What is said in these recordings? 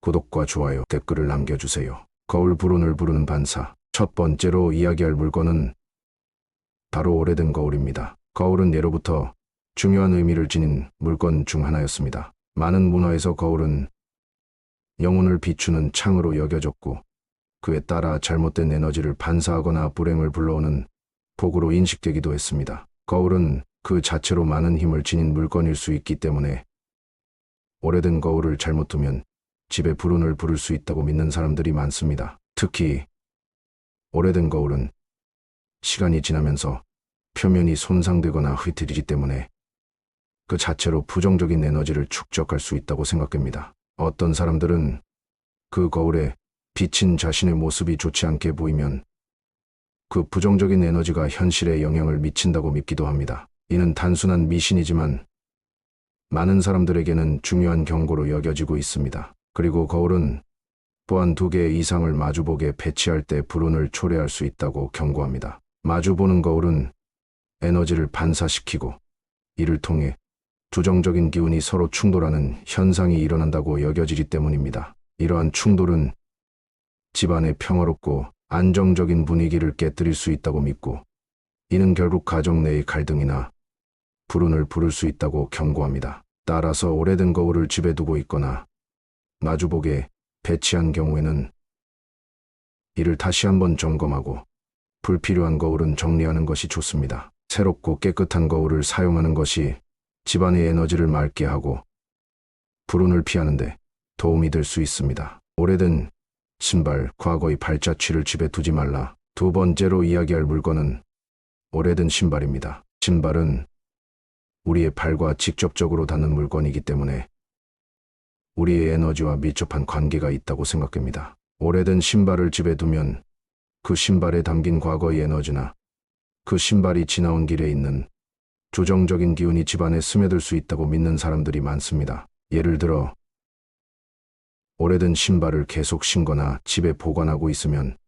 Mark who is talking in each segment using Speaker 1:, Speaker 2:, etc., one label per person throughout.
Speaker 1: 구독과 좋아요, 댓글을 남겨주세요. 거울 불운을 부르는 반사. 첫 번째로 이야기할 물건은 바로 오래된 거울입니다. 거울은 예로부터 중요한 의미를 지닌 물건 중 하나였습니다. 많은 문화에서 거울은 영혼을 비추는 창으로 여겨졌고, 그에 따라 잘못된 에너지를 반사하거나 불행을 불러오는 복으로 인식되기도 했습니다. 거울은 그 자체로 많은 힘을 지닌 물건일 수 있기 때문에 오래된 거울을 잘못 두면 집에 불운을 부를 수 있다고 믿는 사람들이 많습니다. 특히 오래된 거울은 시간이 지나면서 표면이 손상되거나 흐트리기 때문에 그 자체로 부정적인 에너지를 축적할 수 있다고 생각됩니다. 어떤 사람들은 그 거울에 비친 자신의 모습이 좋지 않게 보이면 그 부정적인 에너지가 현실에 영향을 미친다고 믿기도 합니다. 이는 단순한 미신이지만 많은 사람들에게는 중요한 경고로 여겨지고 있습니다. 그리고 거울은 또한 2개 이상을 마주보게 배치할 때 불운을 초래할 수 있다고 경고합니다. 마주보는 거울은 에너지를 반사시키고 이를 통해 부정적인 기운이 서로 충돌하는 현상이 일어난다고 여겨지기 때문입니다. 이러한 충돌은 집안의 평화롭고 안정적인 분위기를 깨뜨릴 수 있다고 믿고, 이는 결국 가정 내의 갈등이나 불운을 부를 수 있다고 경고합니다. 따라서 오래된 거울을 집에 두고 있거나 마주보게 배치한 경우에는 이를 다시 한번 점검하고 불필요한 거울은 정리하는 것이 좋습니다. 새롭고 깨끗한 거울을 사용하는 것이 집안의 에너지를 맑게 하고 불운을 피하는 데 도움이 될 수 있습니다. 오래된 신발, 과거의 발자취를 집에 두지 말라. 두 번째로 이야기할 물건은 오래된 신발입니다. 신발은 우리의 발과 직접적으로 닿는 물건이기 때문에 우리의 에너지와 밀접한 관계가 있다고 생각됩니다. 오래된 신발을 집에 두면 그 신발에 담긴 과거의 에너지나 그 신발이 지나온 길에 있는 부정적인 기운이 집안에 스며들 수 있다고 믿는 사람들이 많습니다. 예를 들어 오래된 신발을 계속 신거나 집에 보관하고 있으면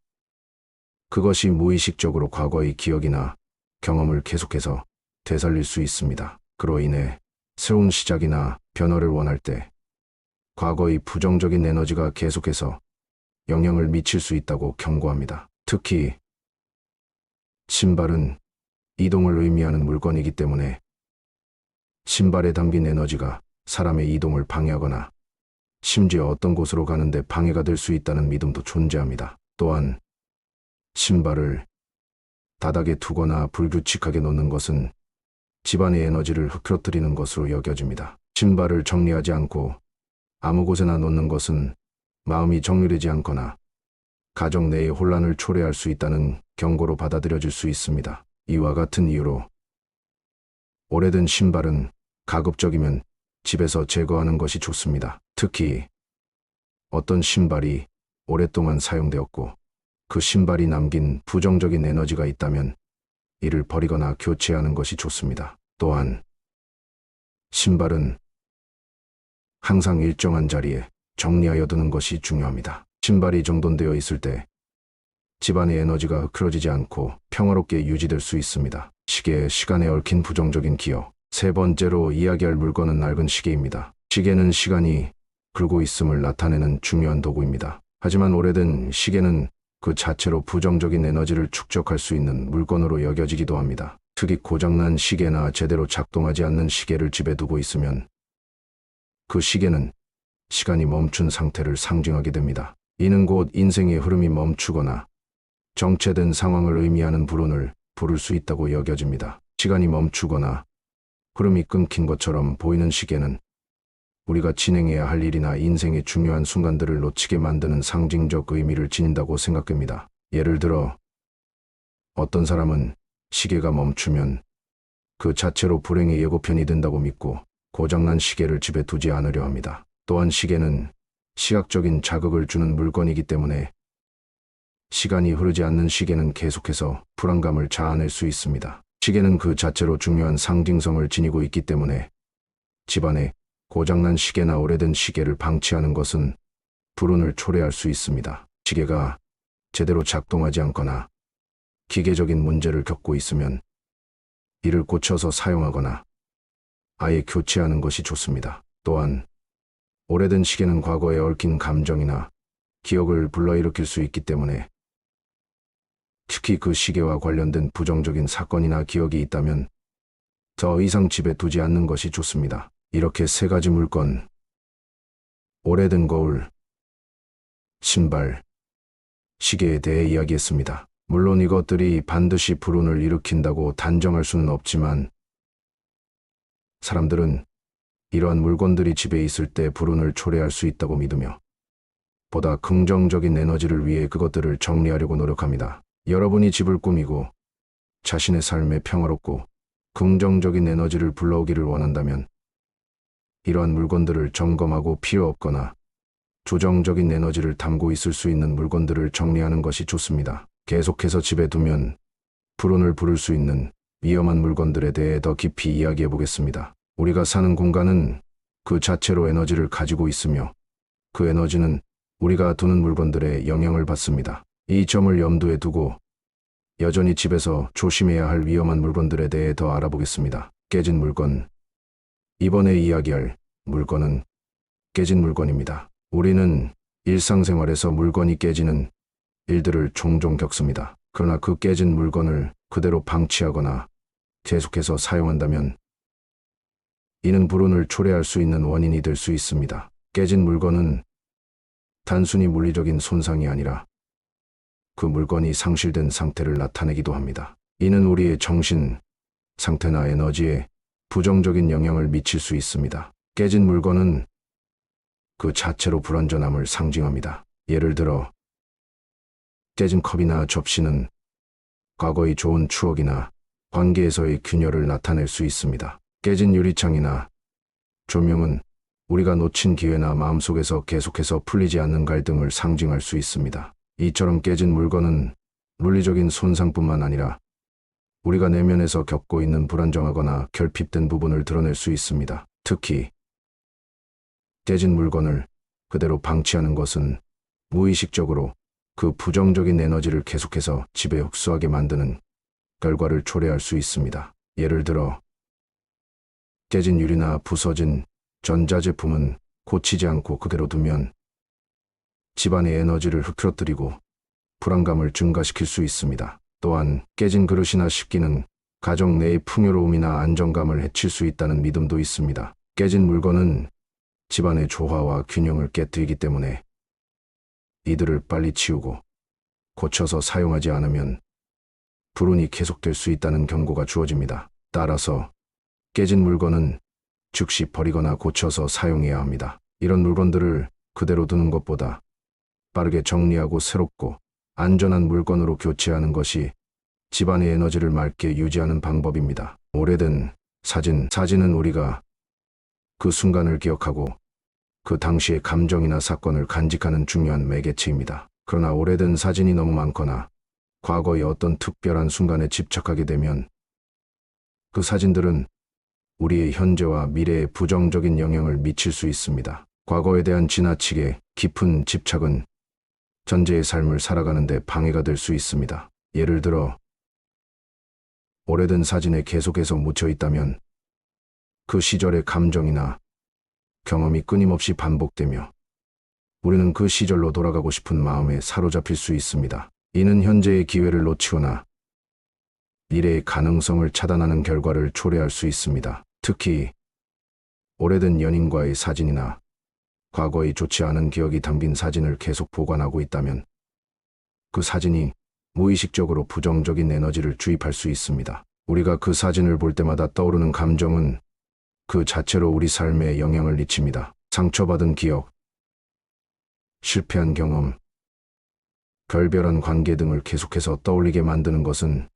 Speaker 1: 그것이 무의식적으로 과거의 기억이나 경험을 계속해서 되살릴 수 있습니다. 그로 인해 새로운 시작이나 변화를 원할 때 과거의 부정적인 에너지가 계속해서 영향을 미칠 수 있다고 경고합니다. 특히 신발은 이동을 의미하는 물건이기 때문에 신발에 담긴 에너지가 사람의 이동을 방해하거나 심지어 어떤 곳으로 가는데 방해가 될 수 있다는 믿음도 존재합니다. 또한 신발을 바닥에 두거나 불규칙하게 놓는 것은 집안의 에너지를 흐트러뜨리는 것으로 여겨집니다. 신발을 정리하지 않고 아무 곳에나 놓는 것은 마음이 정리되지 않거나 가정 내의 혼란을 초래할 수 있다는 경고로 받아들여질 수 있습니다. 이와 같은 이유로 오래된 신발은 가급적이면 집에서 제거하는 것이 좋습니다. 특히 어떤 신발이 오랫동안 사용되었고 그 신발이 남긴 부정적인 에너지가 있다면 이를 버리거나 교체하는 것이 좋습니다. 또한 신발은 항상 일정한 자리에 정리하여 두는 것이 중요합니다. 신발이 정돈되어 있을 때 집안의 에너지가 흐트러지지 않고 평화롭게 유지될 수 있습니다. 시계, 시간에 얽힌 부정적인 기억. 세 번째로 이야기할 물건은 낡은 시계입니다. 시계는 시간이 흐르고 있음을 나타내는 중요한 도구입니다. 하지만 오래된 시계는 그 자체로 부정적인 에너지를 축적할 수 있는 물건으로 여겨지기도 합니다. 특히 고장난 시계나 제대로 작동하지 않는 시계를 집에 두고 있으면 그 시계는 시간이 멈춘 상태를 상징하게 됩니다. 이는 곧 인생의 흐름이 멈추거나 정체된 상황을 의미하는 불운을 부를 수 있다고 여겨집니다. 시간이 멈추거나 흐름이 끊긴 것처럼 보이는 시계는 우리가 진행해야 할 일이나 인생의 중요한 순간들을 놓치게 만드는 상징적 의미를 지닌다고 생각됩니다. 예를 들어 어떤 사람은 시계가 멈추면 그 자체로 불행의 예고편이 된다고 믿고 고장난 시계를 집에 두지 않으려 합니다. 또한 시계는 시각적인 자극을 주는 물건이기 때문에 시간이 흐르지 않는 시계는 계속해서 불안감을 자아낼 수 있습니다. 시계는 그 자체로 중요한 상징성을 지니고 있기 때문에 집안에 고장난 시계나 오래된 시계를 방치하는 것은 불운을 초래할 수 있습니다. 시계가 제대로 작동하지 않거나 기계적인 문제를 겪고 있으면 이를 고쳐서 사용하거나 아예 교체하는 것이 좋습니다. 또한 오래된 시계는 과거에 얽힌 감정이나 기억을 불러일으킬 수 있기 때문에 특히 그 시계와 관련된 부정적인 사건이나 기억이 있다면 더 이상 집에 두지 않는 것이 좋습니다. 이렇게 세 가지 물건, 오래된 거울, 신발, 시계에 대해 이야기했습니다. 물론 이것들이 반드시 불운을 일으킨다고 단정할 수는 없지만 사람들은 이러한 물건들이 집에 있을 때 불운을 초래할 수 있다고 믿으며 보다 긍정적인 에너지를 위해 그것들을 정리하려고 노력합니다. 여러분이 집을 꾸미고 자신의 삶에 평화롭고 긍정적인 에너지를 불러오기를 원한다면 이러한 물건들을 점검하고 필요 없거나 조정적인 에너지를 담고 있을 수 있는 물건들을 정리하는 것이 좋습니다. 계속해서 집에 두면 불운을 부를 수 있는 위험한 물건들에 대해 더 깊이 이야기해 보겠습니다. 우리가 사는 공간은 그 자체로 에너지를 가지고 있으며 그 에너지는 우리가 두는 물건들에 영향을 받습니다. 이 점을 염두에 두고 여전히 집에서 조심해야 할 위험한 물건들에 대해 더 알아보겠습니다. 깨진 물건. 이번에 이야기할 물건은 깨진 물건입니다. 우리는 일상생활에서 물건이 깨지는 일들을 종종 겪습니다. 그러나 그 깨진 물건을 그대로 방치하거나 계속해서 사용한다면 이는 불운을 초래할 수 있는 원인이 될 수 있습니다. 깨진 물건은 단순히 물리적인 손상이 아니라 그 물건이 상실된 상태를 나타내기도 합니다. 이는 우리의 정신 상태나 에너지에 부정적인 영향을 미칠 수 있습니다. 깨진 물건은 그 자체로 불완전함을 상징합니다. 예를 들어 깨진 컵이나 접시는 과거의 좋은 추억이나 관계에서의 균열을 나타낼 수 있습니다. 깨진 유리창이나 조명은 우리가 놓친 기회나 마음속에서 계속해서 풀리지 않는 갈등을 상징할 수 있습니다. 이처럼 깨진 물건은 물리적인 손상뿐만 아니라 우리가 내면에서 겪고 있는 불안정하거나 결핍된 부분을 드러낼 수 있습니다. 특히 깨진 물건을 그대로 방치하는 것은 무의식적으로 그 부정적인 에너지를 계속해서 집에 흡수하게 만드는 결과를 초래할 수 있습니다. 예를 들어 깨진 유리나 부서진 전자제품은 고치지 않고 그대로 두면 집안의 에너지를 흐트러뜨리고 불안감을 증가시킬 수 있습니다. 또한 깨진 그릇이나 식기는 가정 내의 풍요로움이나 안정감을 해칠 수 있다는 믿음도 있습니다. 깨진 물건은 집안의 조화와 균형을 깨뜨리기 때문에 이들을 빨리 치우고 고쳐서 사용하지 않으면 불운이 계속될 수 있다는 경고가 주어집니다. 따라서 깨진 물건은 즉시 버리거나 고쳐서 사용해야 합니다. 이런 물건들을 그대로 두는 것보다 빠르게 정리하고 새롭고 안전한 물건으로 교체하는 것이 집안의 에너지를 맑게 유지하는 방법입니다. 오래된 사진은 우리가 그 순간을 기억하고 그 당시의 감정이나 사건을 간직하는 중요한 매개체입니다. 그러나 오래된 사진이 너무 많거나 과거의 어떤 특별한 순간에 집착하게 되면 그 사진들은 우리의 현재와 미래에 부정적인 영향을 미칠 수 있습니다. 과거에 대한 지나치게 깊은 집착은 전제의 삶을 살아가는 데 방해가 될 수 있습니다. 예를 들어 오래된 사진에 계속해서 묻혀 있다면 그 시절의 감정이나 경험이 끊임없이 반복되며 우리는 그 시절로 돌아가고 싶은 마음에 사로잡힐 수 있습니다. 이는 현재의 기회를 놓치거나 미래의 가능성을 차단하는 결과를 초래할 수 있습니다. 특히 오래된 연인과의 사진이나 과거의 좋지 않은 기억이 담긴 사진을 계속 보관하고 있다면 그 사진이 무의식적으로 부정적인 에너지를 주입할 수 있습니다. 우리가 그 사진을 볼 때마다 떠오르는 감정은 그 자체로 우리 삶에 영향을 미칩니다. 상처받은 기억, 실패한 경험, 결별한 관계 등을 계속해서 떠올리게 만드는 것은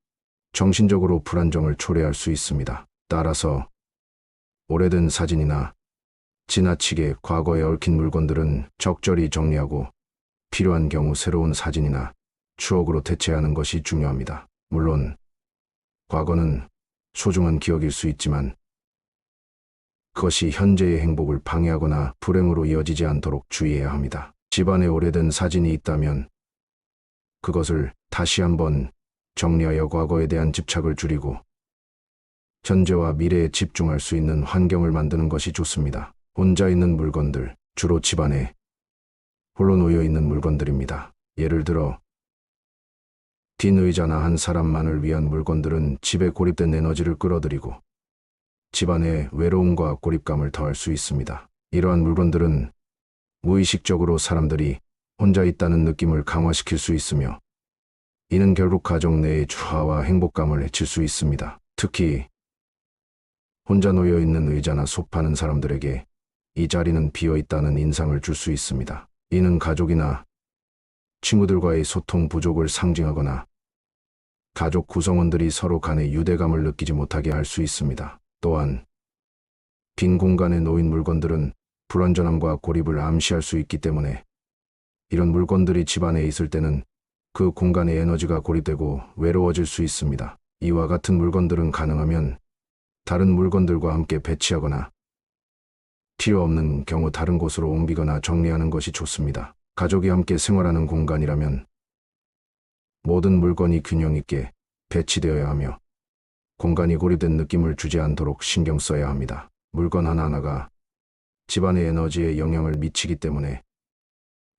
Speaker 1: 정신적으로 불안정을 초래할 수 있습니다. 따라서 오래된 사진이나 지나치게 과거에 얽힌 물건들은 적절히 정리하고 필요한 경우 새로운 사진이나 추억으로 대체하는 것이 중요합니다. 물론 과거는 소중한 기억일 수 있지만 그것이 현재의 행복을 방해하거나 불행으로 이어지지 않도록 주의해야 합니다. 집안에 오래된 사진이 있다면 그것을 다시 한번 정리하여 과거에 대한 집착을 줄이고 현재와 미래에 집중할 수 있는 환경을 만드는 것이 좋습니다. 혼자 있는 물건들. 주로 집안에 홀로 놓여 있는 물건들입니다. 예를 들어 빈 의자나 한 사람만을 위한 물건들은 집에 고립된 에너지를 끌어들이고 집안의 외로움과 고립감을 더할 수 있습니다. 이러한 물건들은 무의식적으로 사람들이 혼자 있다는 느낌을 강화시킬 수 있으며 이는 결국 가정 내의 주화와 행복감을 해칠 수 있습니다. 특히 혼자 놓여 있는 의자나 소파는 사람들에게 이 자리는 비어 있다는 인상을 줄 수 있습니다. 이는 가족이나 친구들과의 소통 부족을 상징하거나 가족 구성원들이 서로 간의 유대감을 느끼지 못하게 할 수 있습니다. 또한 빈 공간에 놓인 물건들은 불완전함과 고립을 암시할 수 있기 때문에 이런 물건들이 집안에 있을 때는 그 공간의 에너지가 고립되고 외로워질 수 있습니다. 이와 같은 물건들은 가능하면 다른 물건들과 함께 배치하거나 필요 없는 경우 다른 곳으로 옮기거나 정리하는 것이 좋습니다. 가족이 함께 생활하는 공간이라면 모든 물건이 균형 있게 배치되어야 하며 공간이 고립된 느낌을 주지 않도록 신경 써야 합니다. 물건 하나하나가 집안의 에너지에 영향을 미치기 때문에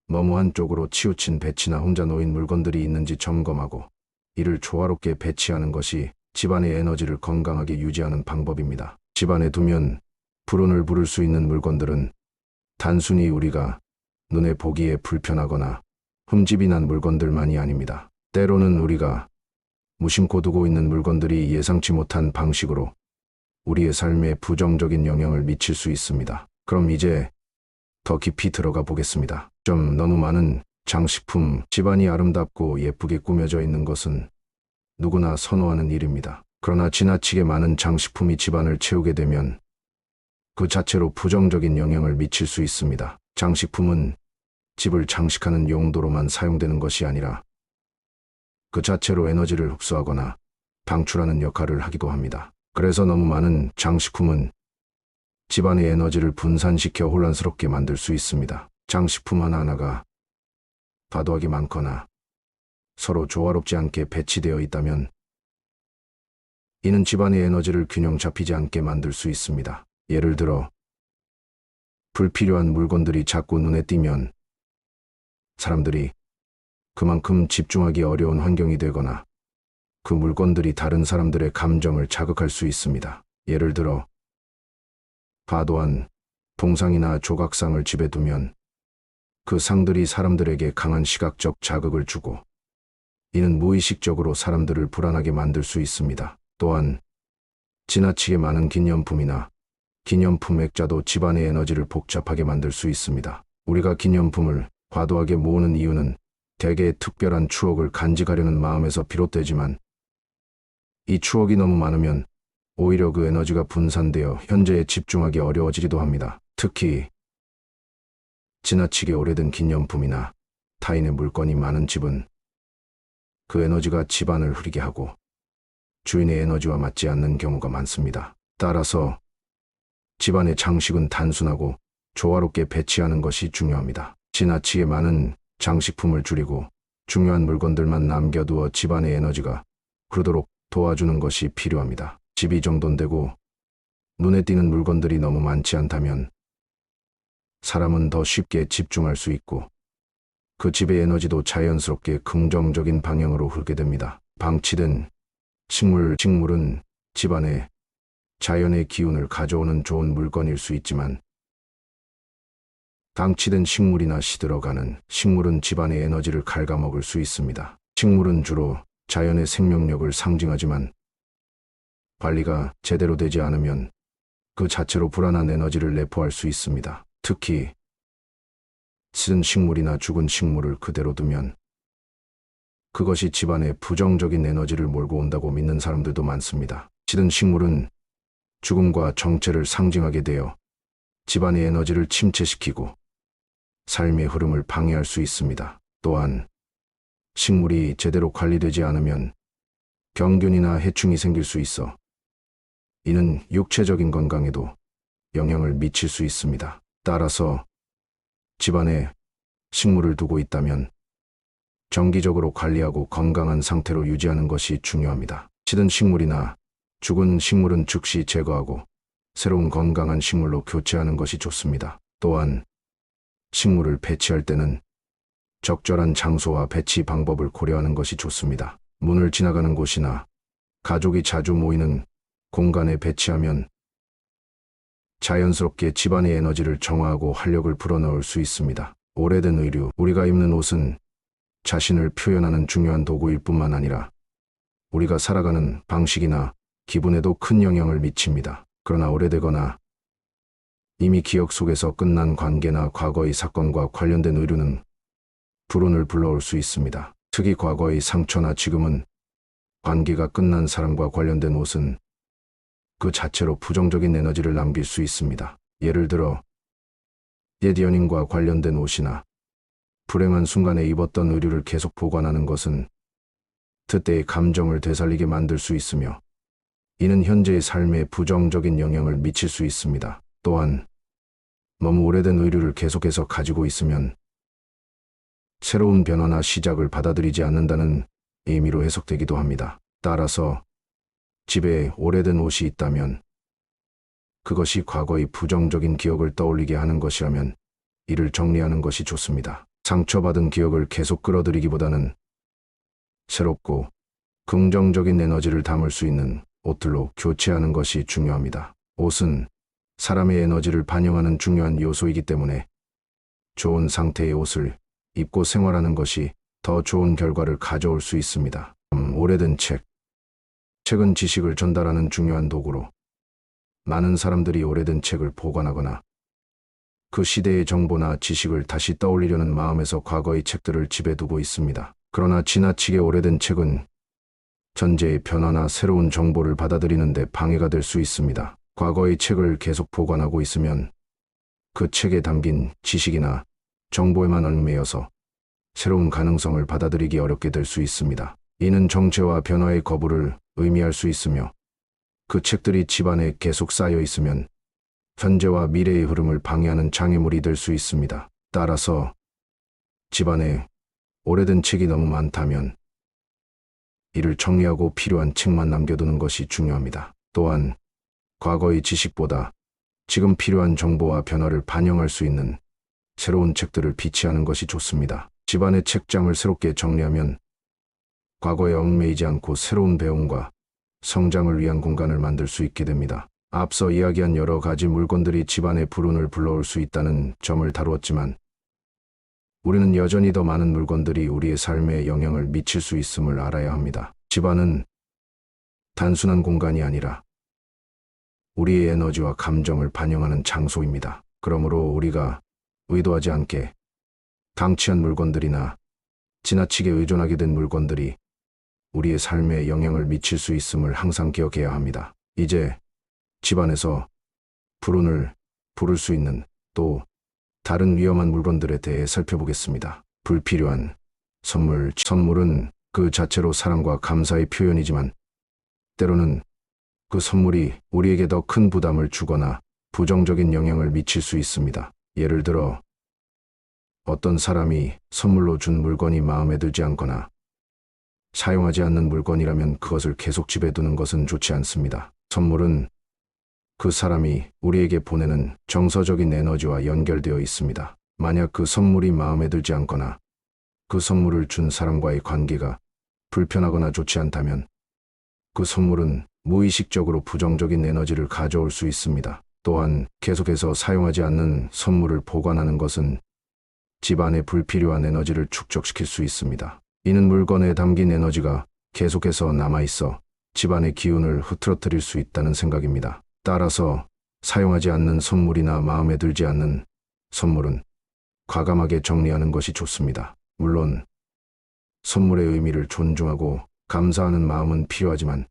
Speaker 1: 너무 한쪽으로 치우친 배치나 혼자 놓인 물건들이 있는지 점검하고 이를 조화롭게 배치하는 것이 집안의 에너지를 건강하게 유지하는 방법입니다. 집안에 두면 불운을 부를 수 있는 물건들은 단순히 우리가 눈에 보기에 불편하거나 흠집이 난 물건들만이 아닙니다. 때로는 우리가 무심코 두고 있는 물건들이 예상치 못한 방식으로 우리의 삶에 부정적인 영향을 미칠 수 있습니다. 그럼 이제 더 깊이 들어가 보겠습니다. 너무 많은 장식품, 집안이 아름답고 예쁘게 꾸며져 있는 것은 누구나 선호하는 일입니다. 그러나 지나치게 많은 장식품이 집안을 채우게 되면 그 자체로 부정적인 영향을 미칠 수 있습니다. 장식품은 집을 장식하는 용도로만 사용되는 것이 아니라 그 자체로 에너지를 흡수하거나 방출하는 역할을 하기도 합니다. 그래서 너무 많은 장식품은 집안의 에너지를 분산시켜 혼란스럽게 만들 수 있습니다. 장식품 하나하나가 과도하게 많거나 서로 조화롭지 않게 배치되어 있다면 이는 집안의 에너지를 균형 잡히지 않게 만들 수 있습니다. 예를 들어 불필요한 물건들이 자꾸 눈에 띄면 사람들이 그만큼 집중하기 어려운 환경이 되거나 그 물건들이 다른 사람들의 감정을 자극할 수 있습니다. 예를 들어 과도한 동상이나 조각상을 집에 두면 그 상들이 사람들에게 강한 시각적 자극을 주고 이는 무의식적으로 사람들을 불안하게 만들 수 있습니다. 또한 지나치게 많은 기념품이나 기념품 액자도 집안의 에너지를 복잡하게 만들 수 있습니다. 우리가 기념품을 과도하게 모으는 이유는 대개 특별한 추억을 간직하려는 마음에서 비롯되지만 이 추억이 너무 많으면 오히려 그 에너지가 분산되어 현재에 집중하기 어려워지기도 합니다. 특히 지나치게 오래된 기념품이나 타인의 물건이 많은 집은 그 에너지가 집안을 흐리게 하고 주인의 에너지와 맞지 않는 경우가 많습니다. 따라서 집안의 장식은 단순하고 조화롭게 배치하는 것이 중요합니다. 지나치게 많은 장식품을 줄이고 중요한 물건들만 남겨두어 집안의 에너지가 흐르도록 도와주는 것이 필요합니다. 집이 정돈되고 눈에 띄는 물건들이 너무 많지 않다면 사람은 더 쉽게 집중할 수 있고 그 집의 에너지도 자연스럽게 긍정적인 방향으로 흐르게 됩니다. 방치된 식물은 집안에 자연의 기운을 가져오는 좋은 물건일 수 있지만 방치된 식물이나 시들어가는 식물은 집안의 에너지를 갉아먹을 수 있습니다. 식물은 주로 자연의 생명력을 상징하지만 관리가 제대로 되지 않으면 그 자체로 불안한 에너지를 내포할 수 있습니다. 특히 쓴 식물이나 죽은 식물을 그대로 두면 그것이 집안에 부정적인 에너지를 몰고 온다고 믿는 사람들도 많습니다. 시든 식물은 죽음과 정체를 상징하게 되어 집안의 에너지를 침체시키고 삶의 흐름을 방해할 수 있습니다. 또한 식물이 제대로 관리되지 않으면 병균이나 해충이 생길 수 있어 이는 육체적인 건강에도 영향을 미칠 수 있습니다. 따라서 집안에 식물을 두고 있다면 정기적으로 관리하고 건강한 상태로 유지하는 것이 중요합니다. 시든 식물이나 죽은 식물은 즉시 제거하고 새로운 건강한 식물로 교체하는 것이 좋습니다. 또한 식물을 배치할 때는 적절한 장소와 배치 방법을 고려하는 것이 좋습니다. 문을 지나가는 곳이나 가족이 자주 모이는 공간에 배치하면 자연스럽게 집안의 에너지를 정화하고 활력을 불어넣을 수 있습니다. 오래된 의류, 우리가 입는 옷은 자신을 표현하는 중요한 도구일 뿐만 아니라 우리가 살아가는 방식이나 기분에도 큰 영향을 미칩니다. 그러나 오래되거나 이미 기억 속에서 끝난 관계나 과거의 사건과 관련된 의류는 불운을 불러올 수 있습니다. 특히 과거의 상처나 지금은 관계가 끝난 사람과 관련된 옷은 그 자체로 부정적인 에너지를 남길 수 있습니다. 예를 들어 옛 연인과 관련된 옷이나 불행한 순간에 입었던 의류를 계속 보관하는 것은 그때의 감정을 되살리게 만들 수 있으며 이는 현재의 삶에 부정적인 영향을 미칠 수 있습니다. 또한 너무 오래된 의류를 계속해서 가지고 있으면 새로운 변화나 시작을 받아들이지 않는다는 의미로 해석되기도 합니다. 따라서 집에 오래된 옷이 있다면 그것이 과거의 부정적인 기억을 떠올리게 하는 것이라면 이를 정리하는 것이 좋습니다. 상처받은 기억을 계속 끌어들이기보다는 새롭고 긍정적인 에너지를 담을 수 있는 옷들로 교체하는 것이 중요합니다. 옷은 사람의 에너지를 반영하는 중요한 요소이기 때문에 좋은 상태의 옷을 입고 생활하는 것이 더 좋은 결과를 가져올 수 있습니다. 오래된 책은 지식을 전달하는 중요한 도구로 많은 사람들이 오래된 책을 보관하거나 그 시대의 정보나 지식을 다시 떠올리려는 마음에서 과거의 책들을 집에 두고 있습니다. 그러나 지나치게 오래된 책은 전제의 변화나 새로운 정보를 받아들이는 데 방해가 될 수 있습니다. 과거의 책을 계속 보관하고 있으면 그 책에 담긴 지식이나 정보에만 얽매여서 새로운 가능성을 받아들이기 어렵게 될 수 있습니다. 이는 정체와 변화의 거부를 의미할 수 있으며 그 책들이 집안에 계속 쌓여 있으면 현재와 미래의 흐름을 방해하는 장애물이 될 수 있습니다. 따라서 집안에 오래된 책이 너무 많다면 이를 정리하고 필요한 책만 남겨두는 것이 중요합니다. 또한 과거의 지식보다 지금 필요한 정보와 변화를 반영할 수 있는 새로운 책들을 비치하는 것이 좋습니다. 집안의 책장을 새롭게 정리하면 과거에 얽매이지 않고 새로운 배움과 성장을 위한 공간을 만들 수 있게 됩니다. 앞서 이야기한 여러 가지 물건들이 집안에 불운을 불러올 수 있다는 점을 다루었지만 우리는 여전히 더 많은 물건들이 우리의 삶에 영향을 미칠 수 있음을 알아야 합니다. 집안은 단순한 공간이 아니라 우리의 에너지와 감정을 반영하는 장소입니다. 그러므로 우리가 의도하지 않게 방치한 물건들이나 지나치게 의존하게 된 물건들이 우리의 삶에 영향을 미칠 수 있음을 항상 기억해야 합니다. 이제 집안에서 불운을 부를 수 있는 또 다른 위험한 물건들에 대해 살펴보겠습니다. 불필요한 선물은 그 자체로 사랑과 감사의 표현이지만 때로는 그 선물이 우리에게 더 큰 부담을 주거나 부정적인 영향을 미칠 수 있습니다. 예를 들어 어떤 사람이 선물로 준 물건이 마음에 들지 않거나 사용하지 않는 물건이라면 그것을 계속 집에 두는 것은 좋지 않습니다. 선물은 그 사람이 우리에게 보내는 정서적인 에너지와 연결되어 있습니다. 만약 그 선물이 마음에 들지 않거나 그 선물을 준 사람과의 관계가 불편하거나 좋지 않다면 그 선물은 무의식적으로 부정적인 에너지를 가져올 수 있습니다. 또한 계속해서 사용하지 않는 선물을 보관하는 것은 집안에 불필요한 에너지를 축적시킬 수 있습니다. 이는 물건에 담긴 에너지가 계속해서 남아있어 집안의 기운을 흐트러뜨릴 수 있다는 생각입니다. 따라서 사용하지 않는 선물이나 마음에 들지 않는 선물은 과감하게 정리하는 것이 좋습니다. 물론 선물의 의미를 존중하고 감사하는 마음은 필요하지만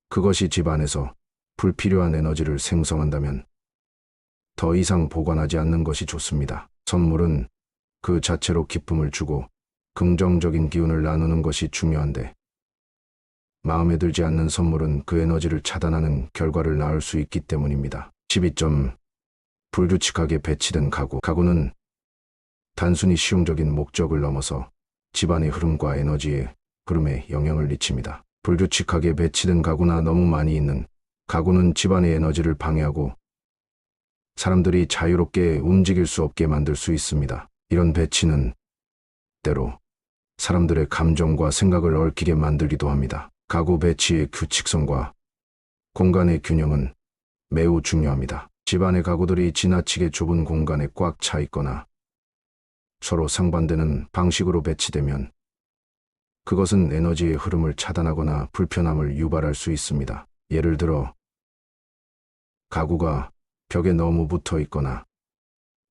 Speaker 1: 그것이 집안에서 불필요한 에너지를 생성한다면 더 이상 보관하지 않는 것이 좋습니다. 선물은 그 자체로 기쁨을 주고 긍정적인 기운을 나누는 것이 중요한데 마음에 들지 않는 선물은 그 에너지를 차단하는 결과를 낳을 수 있기 때문입니다. 12점. 불규칙하게 배치된 가구. 가구는 단순히 실용적인 목적을 넘어서 집안의 흐름과 에너지의 흐름에 영향을 미칩니다. 불규칙하게 배치된 가구나 너무 많이 있는 가구는 집안의 에너지를 방해하고 사람들이 자유롭게 움직일 수 없게 만들 수 있습니다. 이런 배치는 때로 사람들의 감정과 생각을 얽히게 만들기도 합니다. 가구 배치의 규칙성과 공간의 균형은 매우 중요합니다. 집안의 가구들이 지나치게 좁은 공간에 꽉 차 있거나 서로 상반되는 방식으로 배치되면 그것은 에너지의 흐름을 차단하거나 불편함을 유발할 수 있습니다. 예를 들어 가구가 벽에 너무 붙어 있거나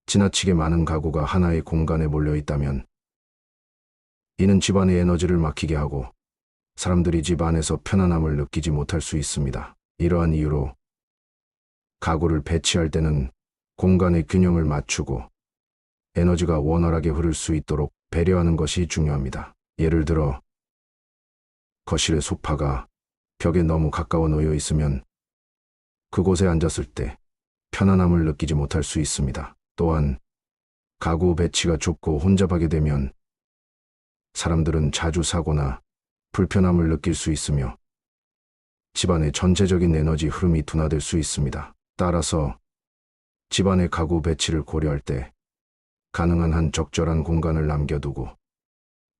Speaker 1: 지나치게 많은 가구가 하나의 공간에 몰려 있다면 이는 집안의 에너지를 막히게 하고 사람들이 집 안에서 편안함을 느끼지 못할 수 있습니다. 이러한 이유로 가구를 배치할 때는 공간의 균형을 맞추고 에너지가 원활하게 흐를 수 있도록 배려하는 것이 중요합니다. 예를 들어 거실의 소파가 벽에 너무 가까워 놓여 있으면 그곳에 앉았을 때 편안함을 느끼지 못할 수 있습니다. 또한 가구 배치가 좁고 혼잡하게 되면 사람들은 자주 사고나 불편함을 느낄 수 있으며 집안의 전체적인 에너지 흐름이 둔화될 수 있습니다. 따라서 집안의 가구 배치를 고려할 때 가능한 한 적절한 공간을 남겨두고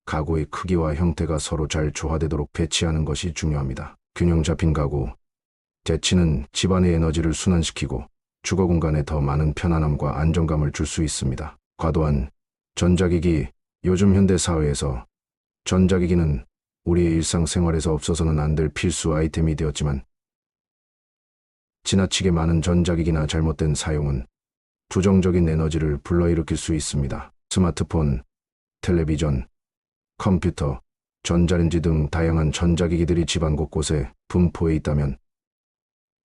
Speaker 1: 가구의 크기와 형태가 서로 잘 조화되도록 배치하는 것이 중요합니다. 균형 잡힌 가구 배치는 집안의 에너지를 순환시키고 주거 공간에 더 많은 편안함과 안정감을 줄 수 있습니다. 과도한 전자기기. 요즘 현대 사회에서 전자기기는 우리의 일상생활에서 없어서는 안 될 필수 아이템이 되었지만 지나치게 많은 전자기기나 잘못된 사용은 부정적인 에너지를 불러일으킬 수 있습니다. 스마트폰, 텔레비전, 컴퓨터, 전자레인지 등 다양한 전자기기들이 집안 곳곳에 분포해 있다면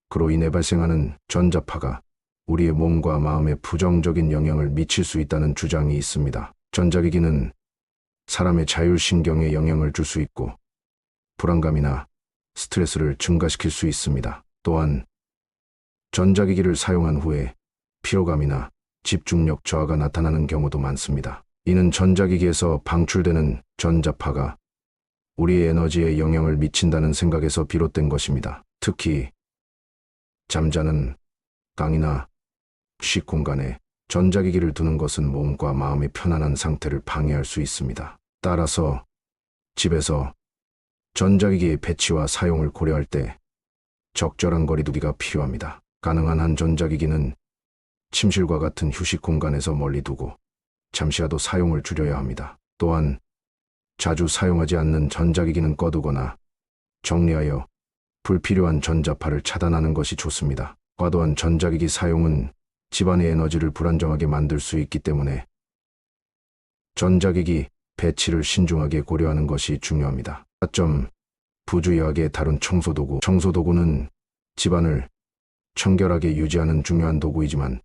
Speaker 1: 그로 인해 발생하는 전자파가 우리의 몸과 마음에 부정적인 영향을 미칠 수 있다는 주장이 있습니다. 전자기기는 사람의 자율신경에 영향을 줄 수 있고 불안감이나 스트레스를 증가시킬 수 있습니다. 또한 전자기기를 사용한 후에 피로감이나 집중력 저하가 나타나는 경우도 많습니다. 이는 전자기기에서 방출되는 전자파가 우리의 에너지에 영향을 미친다는 생각에서 비롯된 것입니다. 특히 잠자는 방이나 식 공간에 전자기기를 두는 것은 몸과 마음의 편안한 상태를 방해할 수 있습니다. 따라서 집에서 전자기기의 배치와 사용을 고려할 때 적절한 거리두기가 필요합니다. 가능한 한 전자기기는 침실과 같은 휴식 공간에서 멀리 두고 잠시라도 사용을 줄여야 합니다. 또한 자주 사용하지 않는 전자기기는 꺼두거나 정리하여 불필요한 전자파를 차단하는 것이 좋습니다. 과도한 전자기기 사용은 집안의 에너지를 불안정하게 만들 수 있기 때문에 전자기기 배치를 신중하게 고려하는 것이 중요합니다. 4점. 부주의하게 다룬 청소도구. 청소도구는 집안을 청결하게 유지하는 중요한 도구이지만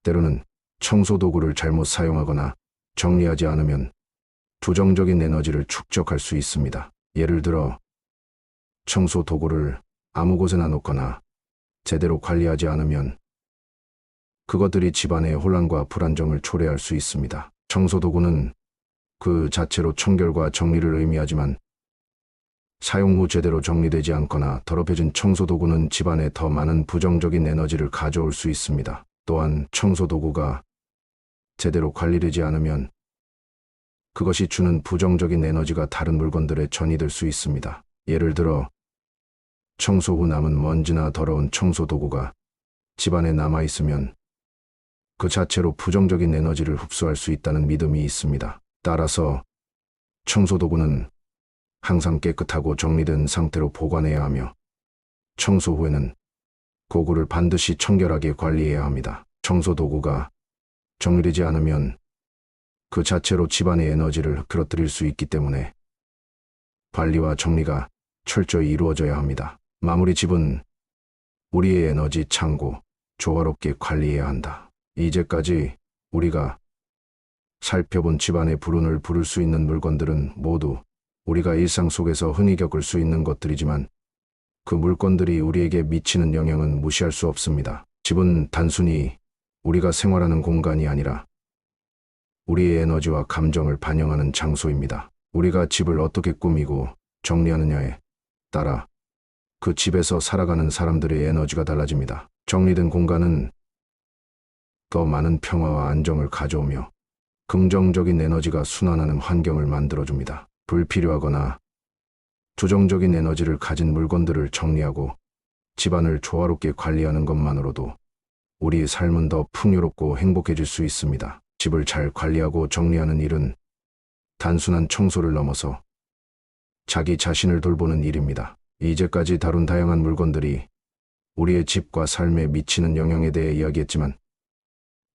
Speaker 1: 때로는 청소도구를 잘못 사용하거나 정리하지 않으면 부정적인 에너지를 축적할 수 있습니다. 예를 들어 청소도구를 아무 곳에나 놓거나 제대로 관리하지 않으면 그것들이 집안의 혼란과 불안정을 초래할 수 있습니다. 청소도구는 그 자체로 청결과 정리를 의미하지만 사용 후 제대로 정리되지 않거나 더럽혀진 청소도구는 집안에 더 많은 부정적인 에너지를 가져올 수 있습니다. 또한 청소도구가 제대로 관리되지 않으면 그것이 주는 부정적인 에너지가 다른 물건들에 전이될 수 있습니다. 예를 들어 청소 후 남은 먼지나 더러운 청소도구가 집안에 남아있으면 그 자체로 부정적인 에너지를 흡수할 수 있다는 믿음이 있습니다. 따라서 청소도구는 항상 깨끗하고 정리된 상태로 보관해야 하며 청소 후에는 도구를 반드시 청결하게 관리해야 합니다. 청소도구가 정리되지 않으면 그 자체로 집안의 에너지를 끌어들일 수 있기 때문에 관리와 정리가 철저히 이루어져야 합니다. 마무리. 집은 우리의 에너지 창고, 조화롭게 관리해야 한다. 이제까지 우리가 살펴본 집안의 불운을 부를 수 있는 물건들은 모두 우리가 일상 속에서 흔히 겪을 수 있는 것들이지만 그 물건들이 우리에게 미치는 영향은 무시할 수 없습니다. 집은 단순히 우리가 생활하는 공간이 아니라 우리의 에너지와 감정을 반영하는 장소입니다. 우리가 집을 어떻게 꾸미고 정리하느냐에 따라 그 집에서 살아가는 사람들의 에너지가 달라집니다. 정리된 공간은 더 많은 평화와 안정을 가져오며 긍정적인 에너지가 순환하는 환경을 만들어줍니다. 불필요하거나 조정적인 에너지를 가진 물건들을 정리하고 집안을 조화롭게 관리하는 것만으로도 우리의 삶은 더 풍요롭고 행복해질 수 있습니다. 집을 잘 관리하고 정리하는 일은 단순한 청소를 넘어서 자기 자신을 돌보는 일입니다. 이제까지 다룬 다양한 물건들이 우리의 집과 삶에 미치는 영향에 대해 이야기했지만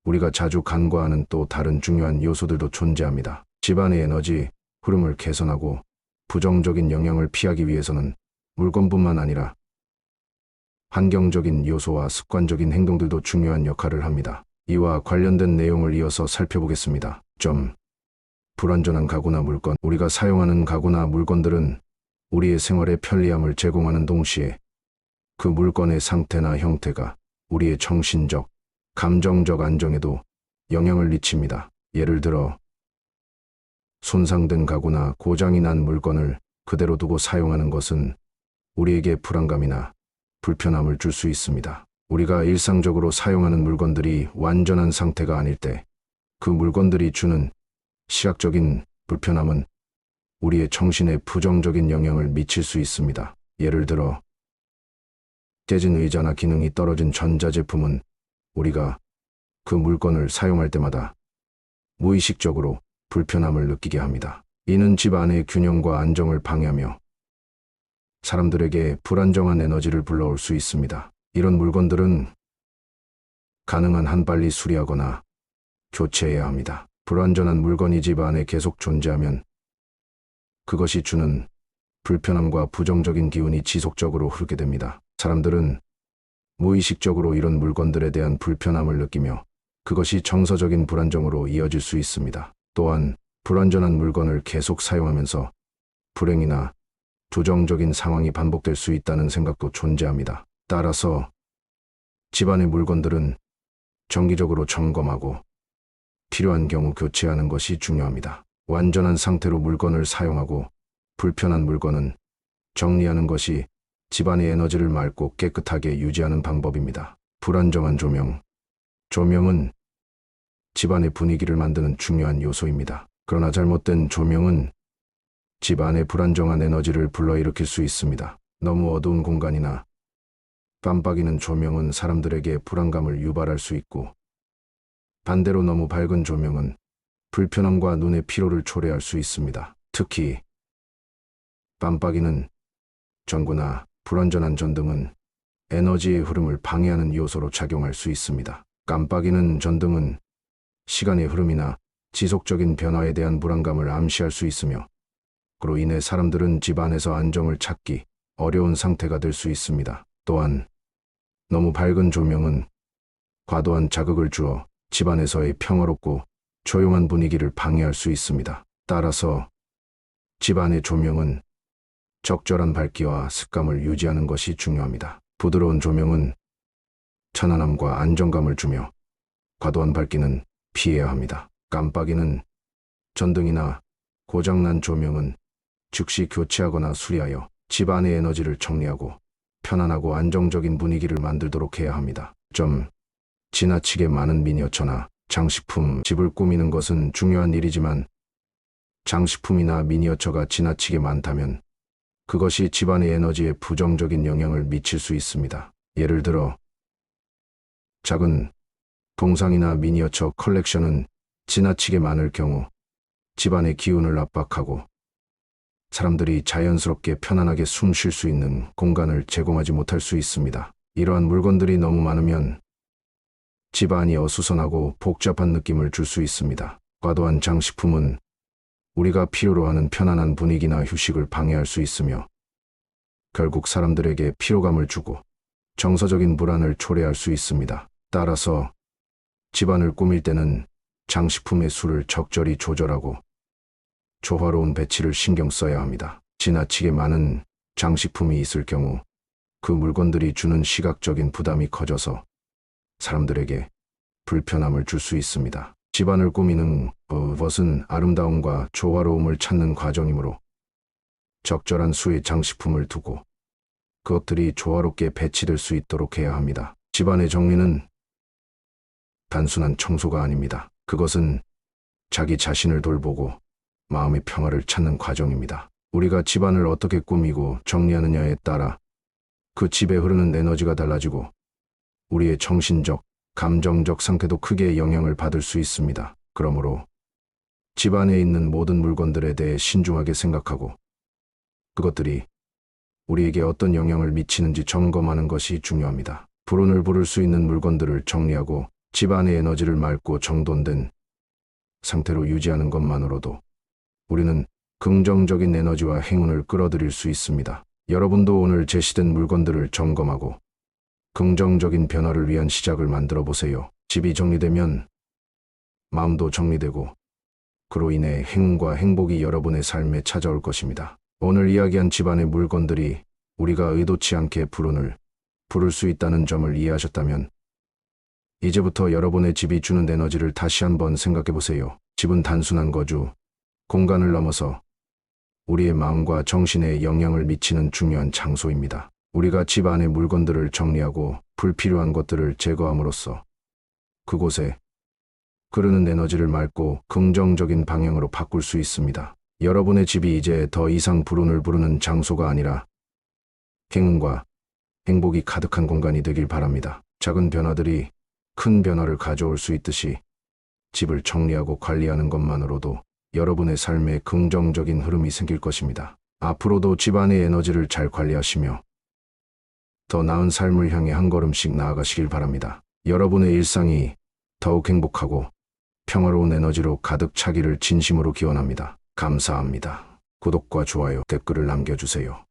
Speaker 1: 우리가 자주 간과하는 또 다른 중요한 요소들도 존재합니다. 집안의 에너지 흐름을 개선하고 부정적인 영향을 피하기 위해서는 물건뿐만 아니라 환경적인 요소와 습관적인 행동들도 중요한 역할을 합니다. 이와 관련된 내용을 이어서 살펴보겠습니다. 불완전한 가구나 물건. 우리가 사용하는 가구나 물건들은 우리의 생활에 편리함을 제공하는 동시에 그 물건의 상태나 형태가 우리의 정신적, 감정적 안정에도 영향을 미칩니다. 예를 들어 손상된 가구나 고장이 난 물건을 그대로 두고 사용하는 것은 우리에게 불안감이나 불편함을 줄 수 있습니다. 우리가 일상적으로 사용하는 물건들이 완전한 상태가 아닐 때 그 물건들이 주는 시각적인 불편함은 우리의 정신에 부정적인 영향을 미칠 수 있습니다. 예를 들어 깨진 의자나 기능이 떨어진 전자제품은 우리가 그 물건을 사용할 때마다 무의식적으로 불편함을 느끼게 합니다. 이는 집 안의 균형과 안정을 방해하며 사람들에게 불안정한 에너지를 불러올 수 있습니다. 이런 물건들은 가능한 한 빨리 수리하거나 교체해야 합니다. 불완전한 물건이 집 안에 계속 존재하면 그것이 주는 불편함과 부정적인 기운이 지속적으로 흐르게 됩니다. 사람들은 무의식적으로 이런 물건들에 대한 불편함을 느끼며 그것이 정서적인 불안정으로 이어질 수 있습니다. 또한 불완전한 물건을 계속 사용하면서 불행이나 부정적인 상황이 반복될 수 있다는 생각도 존재합니다. 따라서 집안의 물건들은 정기적으로 점검하고 필요한 경우 교체하는 것이 중요합니다. 완전한 상태로 물건을 사용하고 불편한 물건은 정리하는 것이 집안의 에너지를 맑고 깨끗하게 유지하는 방법입니다. 불안정한 조명. 조명은 집안의 분위기를 만드는 중요한 요소입니다. 그러나 잘못된 조명은 집 안에 불안정한 에너지를 불러일으킬 수 있습니다. 너무 어두운 공간이나 깜빡이는 조명은 사람들에게 불안감을 유발할 수 있고 반대로 너무 밝은 조명은 불편함과 눈의 피로를 초래할 수 있습니다. 특히 깜빡이는 전구나 불완전한 전등은 에너지의 흐름을 방해하는 요소로 작용할 수 있습니다. 깜빡이는 전등은 시간의 흐름이나 지속적인 변화에 대한 불안감을 암시할 수 있으며 그로 인해 사람들은 집 안에서 안정을 찾기 어려운 상태가 될 수 있습니다. 또한 너무 밝은 조명은 과도한 자극을 주어 집안에서의 평화롭고 조용한 분위기를 방해할 수 있습니다. 따라서 집안의 조명은 적절한 밝기와 색감을 유지하는 것이 중요합니다. 부드러운 조명은 편안함과 안정감을 주며 과도한 밝기는 피해야 합니다. 깜빡이는 전등이나 고장난 조명은 즉시 교체하거나 수리하여 집 안의 에너지를 정리하고 편안하고 안정적인 분위기를 만들도록 해야 합니다. 지나치게 많은 미니어처나 장식품. 집을 꾸미는 것은 중요한 일이지만 장식품이나 미니어처가 지나치게 많다면 그것이 집안의 에너지에 부정적인 영향을 미칠 수 있습니다. 예를 들어 작은 동상이나 미니어처 컬렉션은 지나치게 많을 경우 집안의 기운을 압박하고 사람들이 자연스럽게 편안하게 숨 쉴 수 있는 공간을 제공하지 못할 수 있습니다. 이러한 물건들이 너무 많으면 집안이 어수선하고 복잡한 느낌을 줄 수 있습니다. 과도한 장식품은 우리가 필요로 하는 편안한 분위기나 휴식을 방해할 수 있으며 결국 사람들에게 피로감을 주고 정서적인 불안을 초래할 수 있습니다. 따라서 집안을 꾸밀 때는 장식품의 수를 적절히 조절하고 조화로운 배치를 신경 써야 합니다. 지나치게 많은 장식품이 있을 경우 그 물건들이 주는 시각적인 부담이 커져서 사람들에게 불편함을 줄 수 있습니다. 집안을 꾸미는 것은 아름다움과 조화로움을 찾는 과정이므로 적절한 수의 장식품을 두고 그것들이 조화롭게 배치될 수 있도록 해야 합니다. 집안의 정리는 단순한 청소가 아닙니다. 그것은 자기 자신을 돌보고 마음의 평화를 찾는 과정입니다. 우리가 집안을 어떻게 꾸미고 정리하느냐에 따라 그 집에 흐르는 에너지가 달라지고 우리의 정신적, 감정적 상태도 크게 영향을 받을 수 있습니다. 그러므로 집 안에 있는 모든 물건들에 대해 신중하게 생각하고 그것들이 우리에게 어떤 영향을 미치는지 점검하는 것이 중요합니다. 불운을 부를 수 있는 물건들을 정리하고 집 안의 에너지를 맑고 정돈된 상태로 유지하는 것만으로도 우리는 긍정적인 에너지와 행운을 끌어들일 수 있습니다. 여러분도 오늘 제시된 물건들을 점검하고 긍정적인 변화를 위한 시작을 만들어 보세요. 집이 정리되면 마음도 정리되고 그로 인해 행운과 행복이 여러분의 삶에 찾아올 것입니다. 오늘 이야기한 집안의 물건들이 우리가 의도치 않게 불운을 부를 수 있다는 점을 이해하셨다면 이제부터 여러분의 집이 주는 에너지를 다시 한번 생각해 보세요. 집은 단순한 거주, 공간을 넘어서 우리의 마음과 정신에 영향을 미치는 중요한 장소입니다. 우리가 집 안의 물건들을 정리하고 불필요한 것들을 제거함으로써 그곳에 흐르는 에너지를 맑고 긍정적인 방향으로 바꿀 수 있습니다. 여러분의 집이 이제 더 이상 불운을 부르는 장소가 아니라 행운과 행복이 가득한 공간이 되길 바랍니다. 작은 변화들이 큰 변화를 가져올 수 있듯이 집을 정리하고 관리하는 것만으로도 여러분의 삶에 긍정적인 흐름이 생길 것입니다. 앞으로도 집안의 에너지를 잘 관리하시며 더 나은 삶을 향해 한 걸음씩 나아가시길 바랍니다. 여러분의 일상이 더욱 행복하고 평화로운 에너지로 가득 차기를 진심으로 기원합니다. 감사합니다. 구독과 좋아요, 댓글을 남겨주세요.